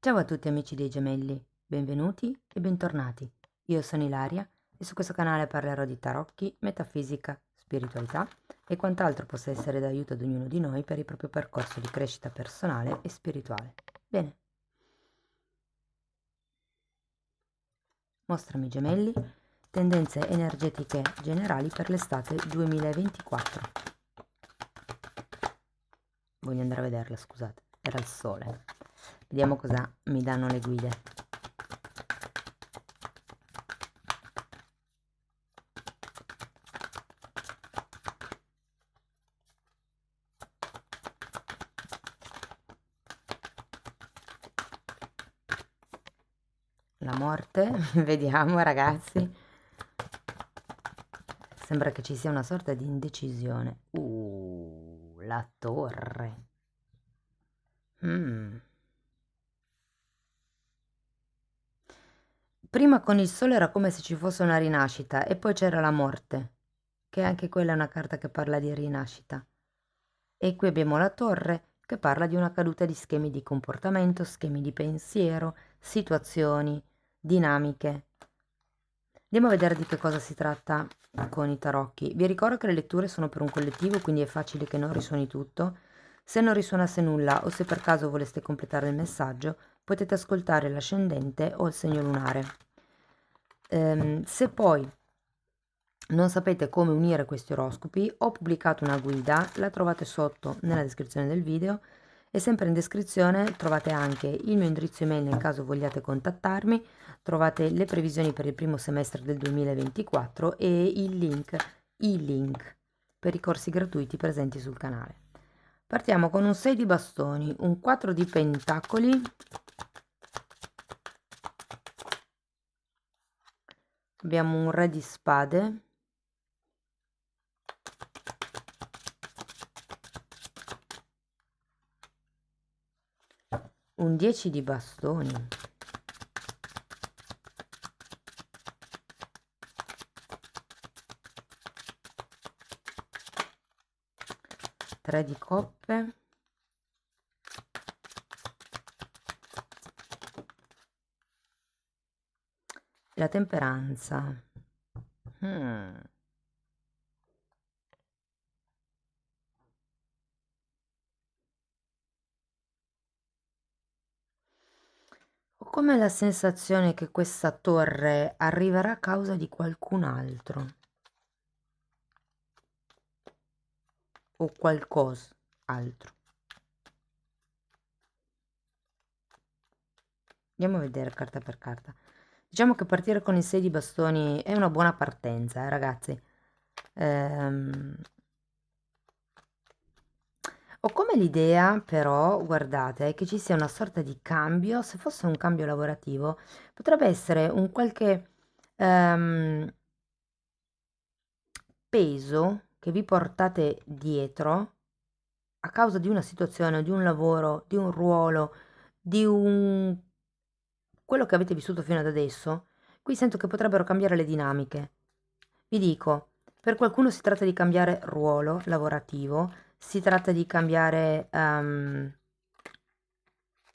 Ciao a tutti amici dei gemelli, benvenuti e bentornati. Io sono Ilaria e su questo canale parlerò di tarocchi, metafisica, spiritualità e quant'altro possa essere d'aiuto ad ognuno di noi per il proprio percorso di crescita personale e spirituale. Bene, mostrami gemelli, tendenze energetiche generali per l'estate 2024. Voglio andare a vederla, scusate, era il sole. Vediamo cosa mi danno le guide. La morte, vediamo ragazzi. Sembra che ci sia una sorta di indecisione. La torre. Prima con il sole era come se ci fosse una rinascita e poi c'era la morte, che anche quella è una carta che parla di rinascita. E qui abbiamo la torre che parla di una caduta di schemi di comportamento, schemi di pensiero, situazioni, dinamiche. Andiamo a vedere di che cosa si tratta con i tarocchi. Vi ricordo che le letture sono per un collettivo, quindi è facile che non risuoni tutto. Se non risuonasse nulla o se per caso voleste completare il messaggio, potete ascoltare l'ascendente o il segno lunare. Se poi non sapete come unire questi oroscopi, ho pubblicato una guida, la trovate sotto nella descrizione del video e sempre in descrizione trovate anche il mio indirizzo email nel caso vogliate contattarmi, trovate le previsioni per il primo semestre del 2024 e i link per i corsi gratuiti presenti sul canale. Partiamo con un 6 di bastoni, un 4 di pentacoli, abbiamo un re di spade, un 10 di bastoni, tre di coppe, la temperanza. Ho come la sensazione che questa torre arriverà a causa di qualcun altro o qualcosa altro. Andiamo a vedere carta per carta. Diciamo che partire con il 6 di bastoni è una buona partenza, ragazzi. Ho come l'idea, però, guardate, che ci sia una sorta di cambio. Se fosse un cambio lavorativo, potrebbe essere un qualche peso che vi portate dietro a causa di una situazione, di un lavoro, di un ruolo, di quello che avete vissuto fino ad adesso. Qui sento che potrebbero cambiare le dinamiche. Vi dico, per qualcuno si tratta di cambiare ruolo lavorativo, si tratta di cambiare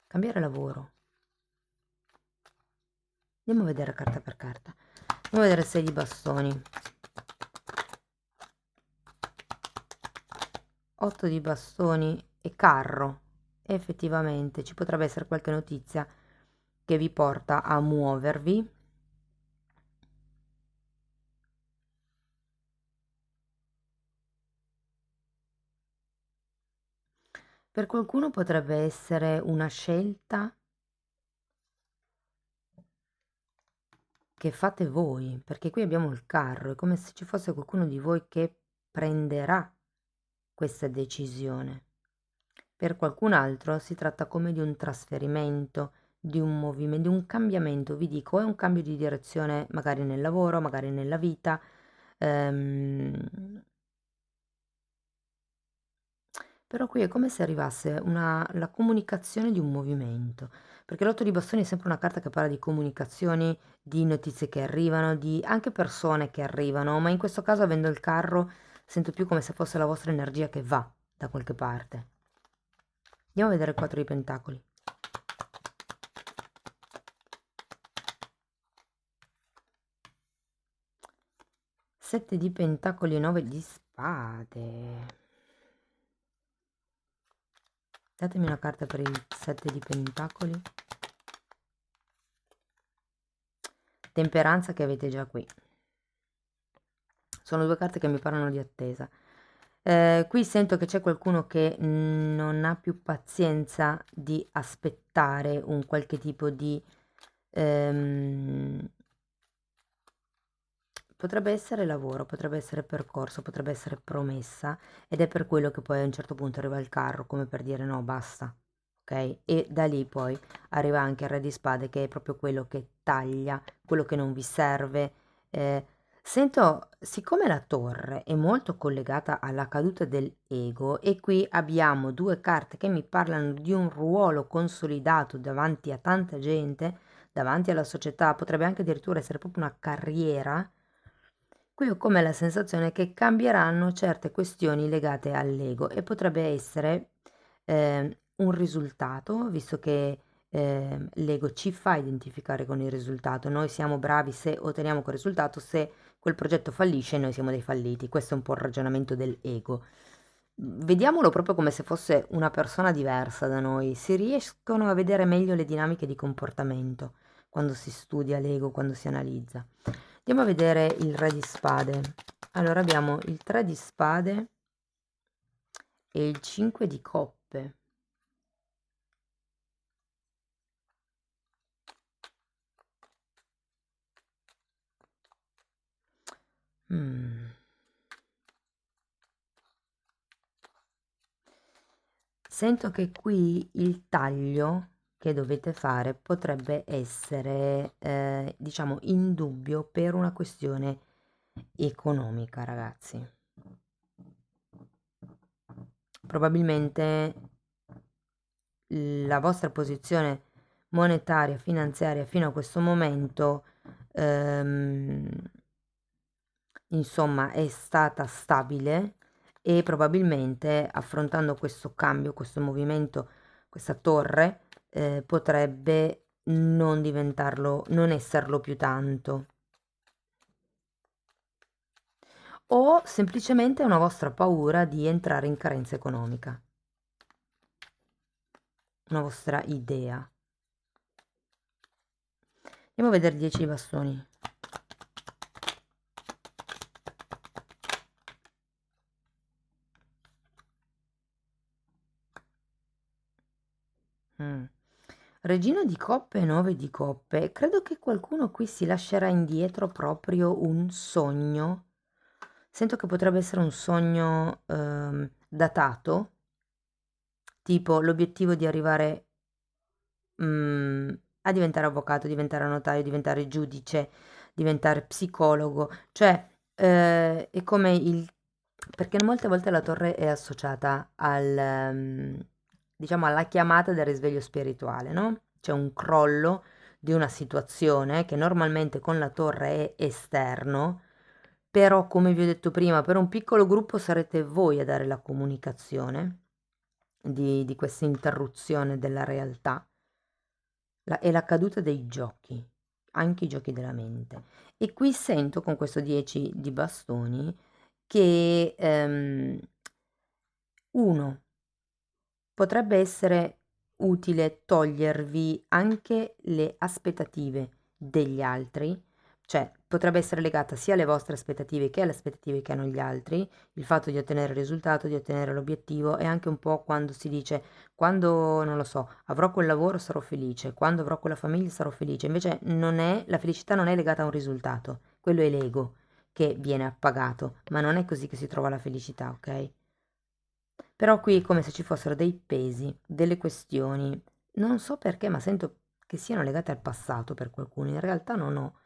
lavoro. Andiamo a vedere carta per carta. Andiamo a vedere 6 di bastoni, 8 di bastoni e carro. Effettivamente ci potrebbe essere qualche notizia che vi porta a muovervi. Per qualcuno potrebbe essere una scelta che fate voi, perché qui abbiamo il carro, è come se ci fosse qualcuno di voi che prenderà questa decisione. Per qualcun altro si tratta come di un trasferimento, di un movimento, di un cambiamento, vi dico, è un cambio di direzione magari nel lavoro, magari nella vita. Però qui è come se arrivasse la comunicazione di un movimento, perché l'otto di bastoni è sempre una carta che parla di comunicazioni, di notizie che arrivano, di anche persone che arrivano, ma in questo caso avendo il carro sento più come se fosse la vostra energia che va da qualche parte. Andiamo a vedere il 4 di pentacoli. 7 di pentacoli e 9 di spade. Datemi una carta per il 7 di pentacoli. Temperanza che avete già qui. Sono due carte che mi parlano di attesa. Qui sento che c'è qualcuno che non ha più pazienza di aspettare un qualche tipo di... potrebbe essere lavoro, potrebbe essere percorso, potrebbe essere promessa, ed è per quello che poi a un certo punto arriva il carro, come per dire no, basta, ok? E da lì poi arriva anche il re di spade, che è proprio quello che taglia, quello che non vi serve. Sento, siccome la torre è molto collegata alla caduta dell'ego, e qui abbiamo due carte che mi parlano di un ruolo consolidato davanti a tanta gente, davanti alla società, potrebbe anche addirittura essere proprio una carriera. Qui ho come la sensazione che cambieranno certe questioni legate all'ego, e potrebbe essere un risultato, visto che l'ego ci fa identificare con il risultato. Noi siamo bravi se otteniamo quel risultato, se quel progetto fallisce noi siamo dei falliti. Questo è un po' il ragionamento dell'ego. Vediamolo proprio come se fosse una persona diversa da noi. Si riescono a vedere meglio le dinamiche di comportamento quando si studia l'ego, quando si analizza. Andiamo a vedere il re di spade. Allora abbiamo il 3 di spade e il 5 di coppe. Sento che qui il taglio che dovete fare potrebbe essere, diciamo, in dubbio per una questione economica, ragazzi. Probabilmente la vostra posizione monetaria, finanziaria fino a questo momento, insomma, è stata stabile, e probabilmente affrontando questo cambio, questo movimento, questa torre, potrebbe non diventarlo, non esserlo più tanto. O semplicemente è una vostra paura di entrare in carenza economica, una vostra idea. Andiamo a vedere 10 bastoni. Regina di coppe e 9 di coppe. Credo che qualcuno qui si lascerà indietro proprio un sogno. Sento che potrebbe essere un sogno datato, tipo l'obiettivo di arrivare a diventare avvocato, diventare notaio, diventare giudice, diventare psicologo. Cioè, è come il... perché molte volte la torre è associata diciamo, alla chiamata del risveglio spirituale, no? C'è un crollo di una situazione che normalmente con la torre è esterno, però come vi ho detto prima, per un piccolo gruppo sarete voi a dare la comunicazione di questa interruzione della realtà. È la caduta dei giochi, anche i giochi della mente. E qui sento con questo 10 di bastoni che uno potrebbe essere utile togliervi anche le aspettative degli altri, cioè potrebbe essere legata sia alle vostre aspettative che alle aspettative che hanno gli altri, il fatto di ottenere il risultato, di ottenere l'obiettivo, e anche un po' quando si dice, quando, non lo so, avrò quel lavoro sarò felice, quando avrò quella famiglia sarò felice. Invece non è, la felicità non è legata a un risultato, quello è l'ego che viene appagato, ma non è così che si trova la felicità, ok? Però qui è come se ci fossero dei pesi, delle questioni, non so perché, ma sento che siano legate al passato per qualcuno. In realtà non ho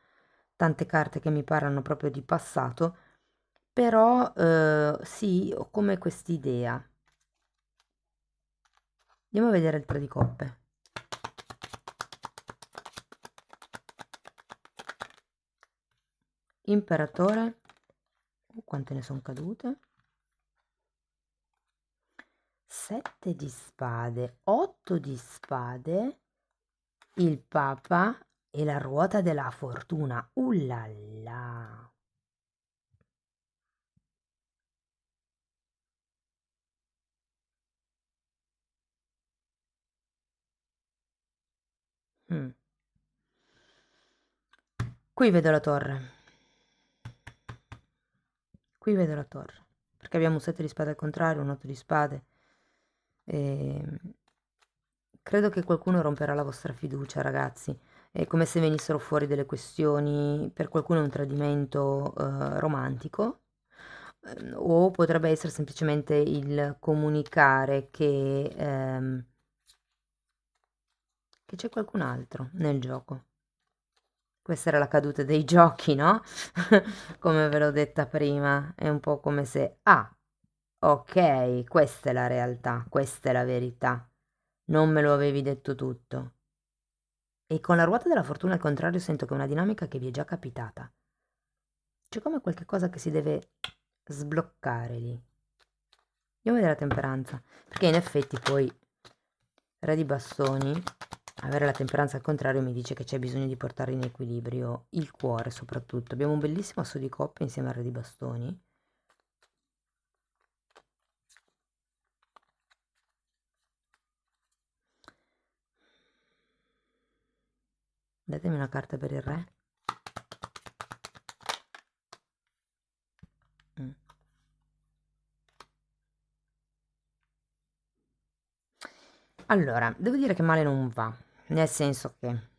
tante carte che mi parlano proprio di passato, però sì, ho come quest'idea. Andiamo a vedere il 3 di coppe. Imperatore. Quante ne sono cadute? 7 di spade, 8 di spade, il papa e la ruota della fortuna. Ullala! Mm. Qui vedo la torre. Qui vedo la torre. Perché abbiamo un 7 di spade al contrario, un 8 di spade. E credo che qualcuno romperà la vostra fiducia, ragazzi. È come se venissero fuori delle questioni, per qualcuno è un tradimento romantico, o potrebbe essere semplicemente il comunicare che c'è qualcun altro nel gioco. Questa era la caduta dei giochi, no? Come ve l'ho detta prima, è un po' come se, ah, ok, questa è la realtà, questa è la verità. Non me lo avevi detto tutto. E con la ruota della fortuna al contrario sento che è una dinamica che vi è già capitata. C'è come qualche cosa che si deve sbloccare lì. Io vedo la temperanza, perché in effetti poi Re di bastoni, avere la temperanza al contrario mi dice che c'è bisogno di portare in equilibrio il cuore soprattutto. Abbiamo un bellissimo asso di coppe insieme al Re di bastoni. Datemi una carta per il Re. Mm. Allora, devo dire che male non va, nel senso che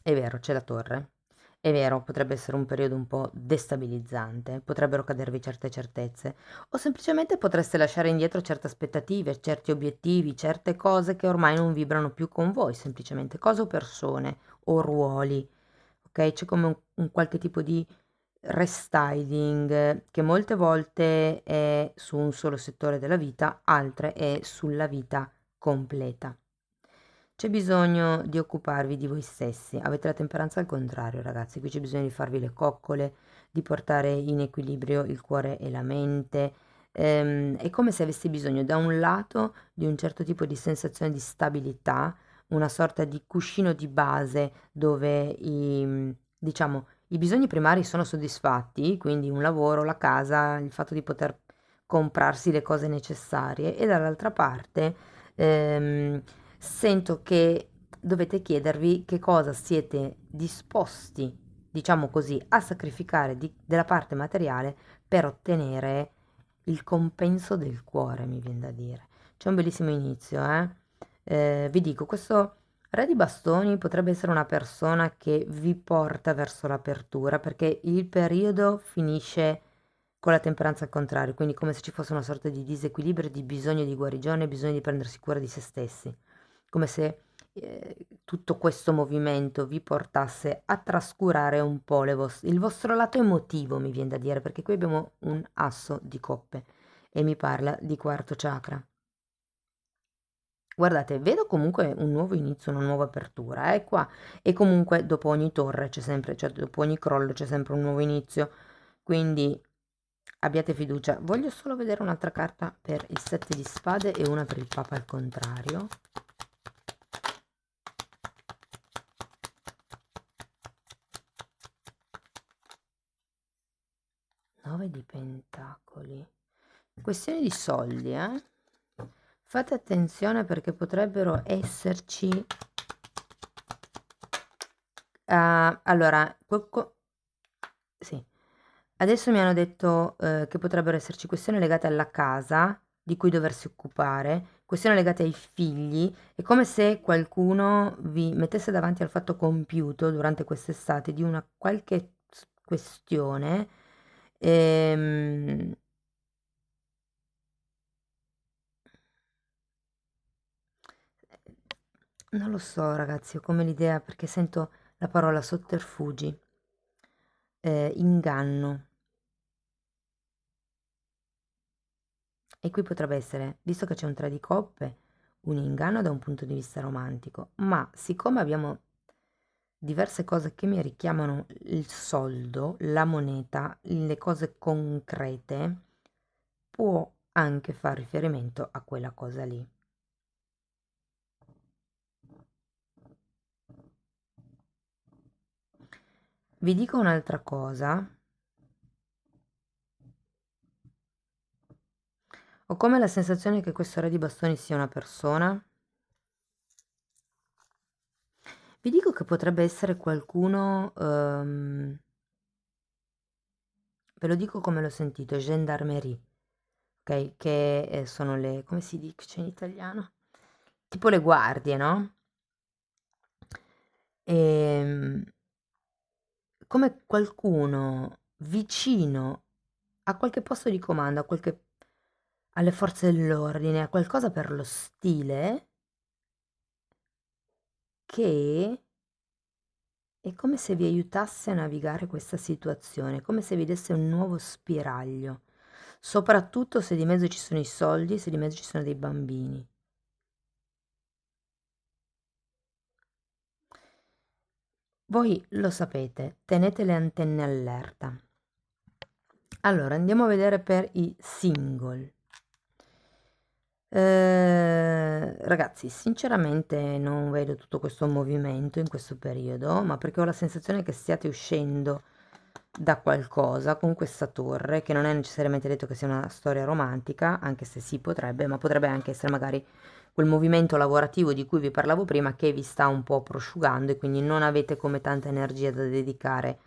è vero, c'è la torre. È vero, potrebbe essere un periodo un po' destabilizzante, potrebbero cadervi certe certezze, o semplicemente potreste lasciare indietro certe aspettative, certi obiettivi, certe cose che ormai non vibrano più con voi, semplicemente cose o persone o ruoli. Ok? C'è come un qualche tipo di restyling che molte volte è su un solo settore della vita, altre è sulla vita completa. C'è bisogno di occuparvi di voi stessi, avete la temperanza al contrario, ragazzi, qui c'è bisogno di farvi le coccole, di portare in equilibrio il cuore e la mente. È come se avessi bisogno da un lato di un certo tipo di sensazione di stabilità, una sorta di cuscino di base dove diciamo, i bisogni primari sono soddisfatti, quindi un lavoro, la casa, il fatto di poter comprarsi le cose necessarie, e dall'altra parte ehm, sento che dovete chiedervi che cosa siete disposti, diciamo così, a sacrificare della parte materiale per ottenere il compenso del cuore, mi viene da dire. C'è un bellissimo inizio, eh? Vi dico, questo Re di bastoni potrebbe essere una persona che vi porta verso l'apertura, perché il periodo finisce con la temperanza al contrario, quindi come se ci fosse una sorta di disequilibrio, di bisogno di guarigione, bisogno di prendersi cura di se stessi, come se tutto questo movimento vi portasse a trascurare un po' il vostro lato emotivo, mi viene da dire, perché qui abbiamo un asso di coppe e mi parla di quarto chakra. Guardate, vedo comunque un nuovo inizio, una nuova apertura, qua. E comunque dopo ogni torre c'è sempre, cioè dopo ogni crollo c'è sempre un nuovo inizio. Quindi abbiate fiducia. Voglio solo vedere un'altra carta per il 7 di spade e una per il Papa al contrario. Nove di pentacoli. Questione di soldi, eh? Fate attenzione perché potrebbero esserci. Allora, sì. Adesso mi hanno detto che potrebbero esserci questioni legate alla casa di cui doversi occupare, questioni legate ai figli. È come se qualcuno vi mettesse davanti al fatto compiuto durante quest'estate di una qualche questione. ehm, Non lo so, ragazzi, ho come l'idea perché sento la parola sotterfugi, inganno. E qui potrebbe essere, visto che c'è un 3 di coppe, un inganno da un punto di vista romantico, ma siccome abbiamo diverse cose che mi richiamano il soldo, la moneta, le cose concrete, può anche far riferimento a quella cosa lì. Vi dico un'altra cosa. Ho come la sensazione che questo re di bastoni sia una persona Vi dico che potrebbe essere qualcuno, ve lo dico come l'ho sentito, gendarmerie, ok? Che sono le, come si dice in italiano? Tipo le guardie, no? Ehm, come qualcuno vicino a qualche posto di comando, alle forze dell'ordine, a qualcosa per lo stile, che è come se vi aiutasse a navigare questa situazione, come se vi desse un nuovo spiraglio, soprattutto se di mezzo ci sono i soldi, se di mezzo ci sono dei bambini. Voi lo sapete, tenete le antenne allerta. Allora, andiamo a vedere per i single. Ragazzi, sinceramente non vedo tutto questo movimento in questo periodo, ma perché ho la sensazione che stiate uscendo da qualcosa con questa torre, che non è necessariamente detto che sia una storia romantica, anche se sì potrebbe, ma potrebbe anche essere magari quel movimento lavorativo di cui vi parlavo prima che vi sta un po' prosciugando e quindi non avete come tanta energia da dedicare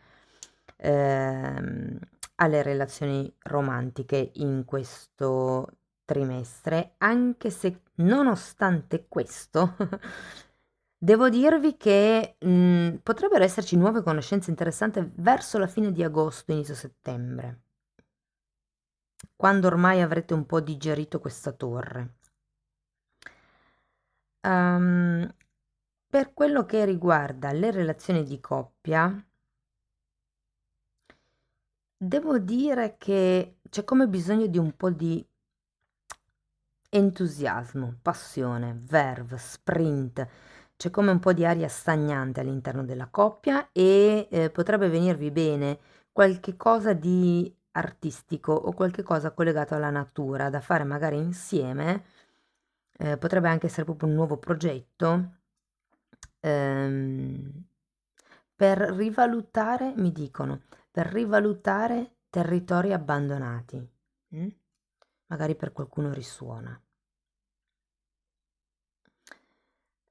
ehm, alle relazioni romantiche in questo trimestre, anche se nonostante questo devo dirvi che potrebbero esserci nuove conoscenze interessanti verso la fine di agosto, inizio settembre, quando ormai avrete un po' digerito questa torre. Ehm, per quello che riguarda le relazioni di coppia, devo dire che c'è come bisogno di un po' di entusiasmo, passione, verve, sprint. C'è come un po' di aria stagnante all'interno della coppia e potrebbe venirvi bene qualche cosa di artistico o qualche cosa collegato alla natura da fare magari insieme. Potrebbe anche essere proprio un nuovo progetto ehm, per rivalutare, mi dicono, per rivalutare territori abbandonati. Mm? Magari per qualcuno risuona.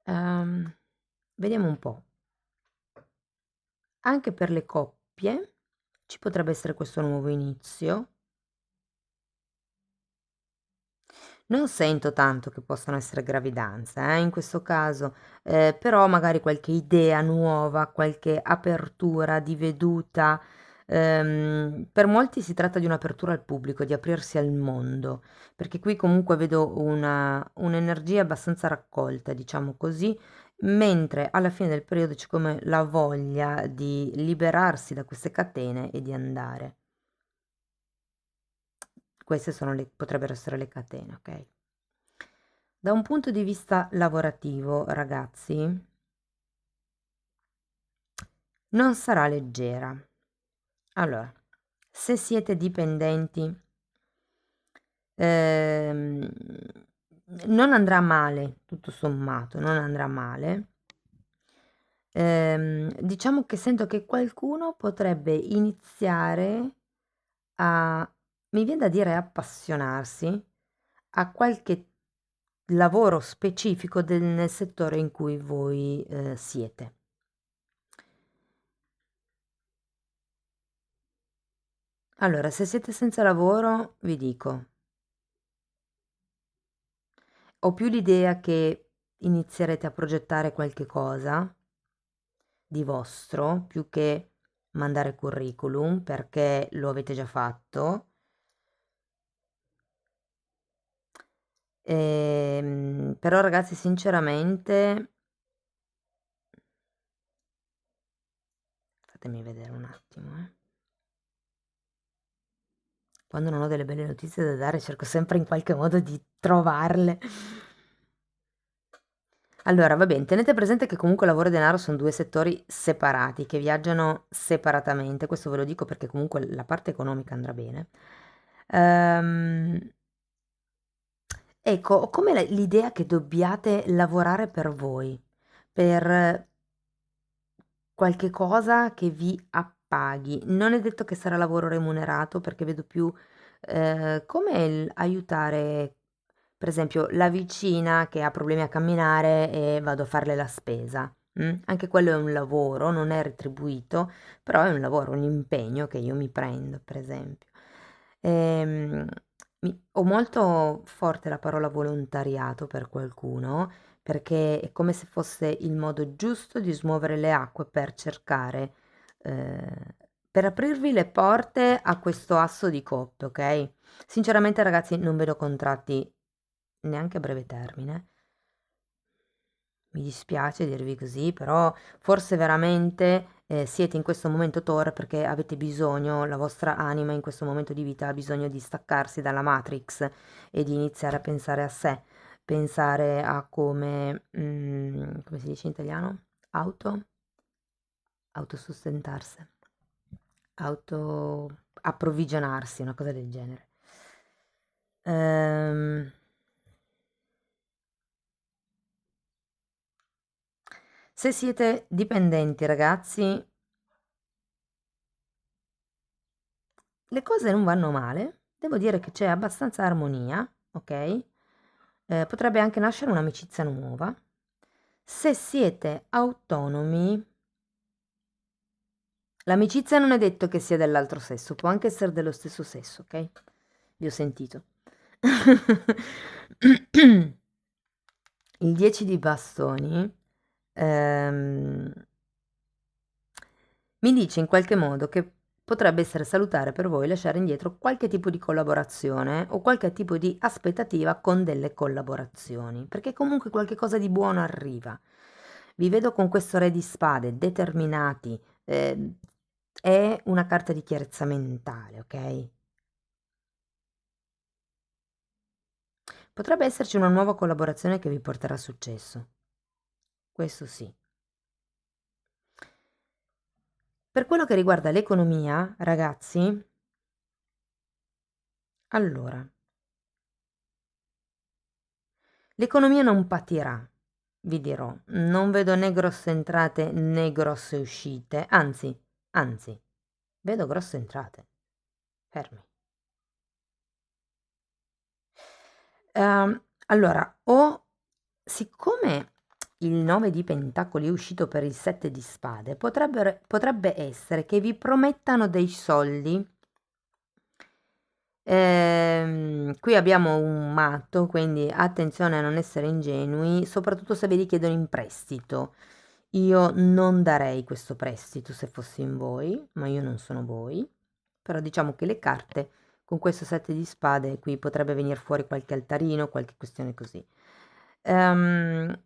Ehm, vediamo un po'. Anche per le coppie ci potrebbe essere questo nuovo inizio. Non sento tanto che possano essere gravidanze, in questo caso, però magari qualche idea nuova, qualche apertura di veduta. Per molti si tratta di un'apertura al pubblico, di aprirsi al mondo, perché qui comunque vedo un'energia abbastanza raccolta, diciamo così, mentre alla fine del periodo c'è come la voglia di liberarsi da queste catene e di andare. Queste sono potrebbero essere le catene, ok? Da un punto di vista lavorativo, ragazzi, non sarà leggera. Allora, se siete dipendenti, ehm, non andrà male, tutto sommato, non andrà male. Diciamo che sento che qualcuno potrebbe iniziare a, mi viene da dire appassionarsi, a qualche lavoro specifico nel settore in cui voi siete. Allora, se siete senza lavoro, vi dico, ho più l'idea che inizierete a progettare qualche cosa di vostro, più che mandare curriculum, perché lo avete già fatto. Però ragazzi, sinceramente, fatemi vedere un attimo, eh. Quando non ho delle belle notizie da dare, cerco sempre in qualche modo di trovarle. Allora, va bene, tenete presente che comunque lavoro e denaro sono due settori separati, che viaggiano separatamente. Questo ve lo dico perché comunque la parte economica andrà bene. Ehm, ecco, ho come l'idea che dobbiate lavorare per voi, per qualche cosa che vi appaghi. Non è detto che sarà lavoro remunerato perché vedo più come aiutare, per esempio, la vicina che ha problemi a camminare e vado a farle la spesa. Anche quello è un lavoro, non è retribuito, però è un lavoro, un impegno che io mi prendo, per esempio. Ehm, ho molto forte la parola volontariato per qualcuno, perché è come se fosse il modo giusto di smuovere le acque per cercare, per aprirvi le porte a questo asso di coppe, ok? Sinceramente, ragazzi, non vedo contratti neanche a breve termine. Mi dispiace dirvi così, però forse veramente siete in questo momento Thor perché avete bisogno, la vostra anima in questo momento di vita ha bisogno di staccarsi dalla Matrix e di iniziare a pensare a sé, pensare a come, come si dice in italiano? Autosostentarsi, autoapprovvigionarsi, una cosa del genere. Ehm, Se siete dipendenti, ragazzi, le cose non vanno male, devo dire che c'è abbastanza armonia, ok? Potrebbe anche nascere un'amicizia nuova. Se siete autonomi, l'amicizia non è detto che sia dell'altro sesso, può anche essere dello stesso sesso, ok? Vi ho sentito. Il 10 di bastoni ehm, mi dice in qualche modo che potrebbe essere salutare per voi lasciare indietro qualche tipo di collaborazione o qualche tipo di aspettativa con delle collaborazioni, perché comunque qualche cosa di buono arriva. Vi vedo con questo re di spade, determinati, è una carta di chiarezza mentale, ok? Potrebbe esserci una nuova collaborazione che vi porterà successo, questo sì. Per quello che riguarda l'economia, ragazzi, allora, l'economia non patirà, vi dirò, non vedo né grosse entrate né grosse uscite, anzi, vedo grosse entrate. Fermi. Allora, siccome il 9 di pentacoli è uscito per il 7 di spade, potrebbe essere che vi promettano dei soldi. Qui abbiamo un matto, quindi attenzione a non essere ingenui, soprattutto se ve li chiedono in prestito. Io non darei questo prestito se fossi in voi, ma io non sono voi. Però diciamo che le carte con questo 7 di spade qui potrebbe venire fuori qualche altarino, qualche questione così. Ehm,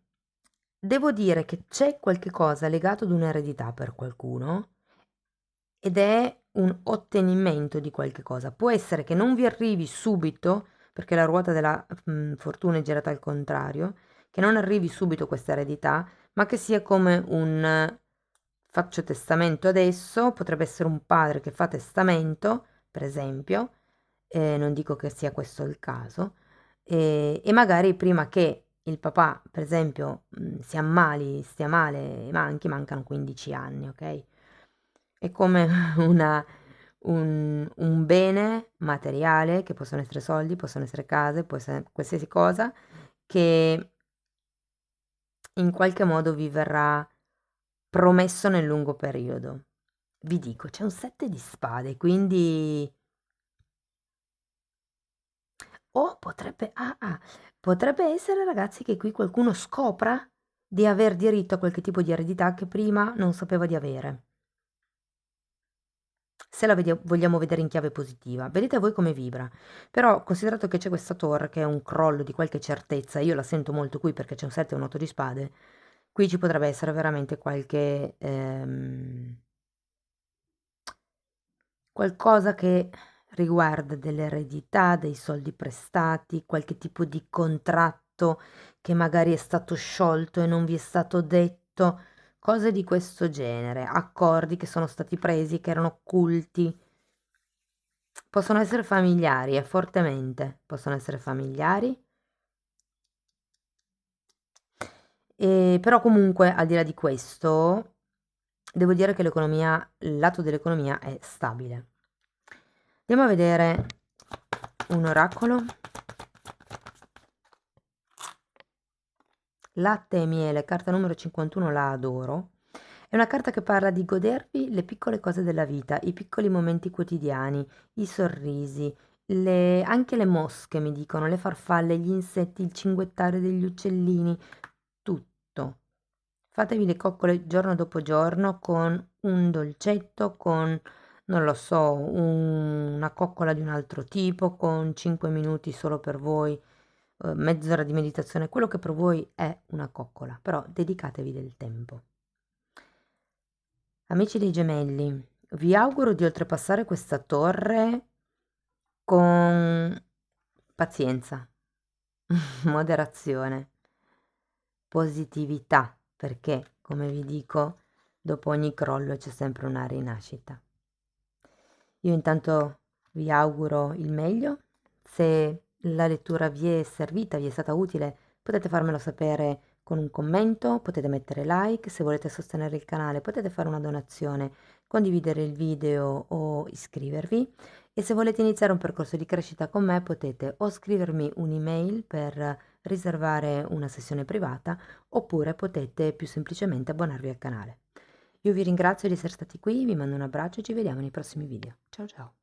Devo dire che c'è qualche cosa legato ad un'eredità per qualcuno ed è un ottenimento di qualche cosa. Può essere che non vi arrivi subito, perché la ruota della fortuna è girata al contrario, che non arrivi subito questa eredità, ma che sia come un faccio testamento adesso, potrebbe essere un padre che fa testamento, per esempio, non dico che sia questo il caso, e magari prima che il papà, per esempio, si ammali, stia male, mancano 15 anni, ok? È come un bene materiale, che possono essere soldi, possono essere case, può essere qualsiasi cosa, che in qualche modo vi verrà promesso nel lungo periodo. Vi dico, c'è un 7 di spade, quindi o potrebbe essere, ragazzi, che qui qualcuno scopra di aver diritto a qualche tipo di eredità che prima non sapeva di avere. Se la vogliamo vedere in chiave positiva, vedete voi come vibra. Però, considerato che c'è questa torre che è un crollo di qualche certezza, io la sento molto qui perché c'è un 7 e un 8 di spade, qui ci potrebbe essere veramente qualcosa che riguarda dell'eredità, dei soldi prestati, qualche tipo di contratto che magari è stato sciolto e non vi è stato detto, cose di questo genere, accordi che sono stati presi, che erano occulti. Possono essere familiari, fortemente, possono essere familiari. Però comunque, al di là di questo, devo dire che l'economia, il lato dell'economia è stabile. Andiamo a vedere un oracolo. Latte e miele, carta numero 51, la adoro. È una carta che parla di godervi le piccole cose della vita, i piccoli momenti quotidiani, i sorrisi, anche le mosche, mi dicono, le farfalle, gli insetti, il cinguettare degli uccellini, tutto. Fatevi le coccole giorno dopo giorno con un dolcetto, con, non lo so, una coccola di un altro tipo, con 5 minuti solo per voi, mezz'ora di meditazione, quello che per voi è una coccola, però dedicatevi del tempo. Amici dei gemelli, vi auguro di oltrepassare questa torre con pazienza, moderazione, positività, perché, come vi dico, dopo ogni crollo c'è sempre una rinascita. Io intanto vi auguro il meglio. Se la lettura vi è servita, vi è stata utile, potete farmelo sapere con un commento, potete mettere like, se volete sostenere il canale potete fare una donazione, condividere il video o iscrivervi, e se volete iniziare un percorso di crescita con me potete o scrivermi un'email per riservare una sessione privata, oppure potete più semplicemente abbonarvi al canale. Io vi ringrazio di essere stati qui, vi mando un abbraccio e ci vediamo nei prossimi video. Ciao ciao!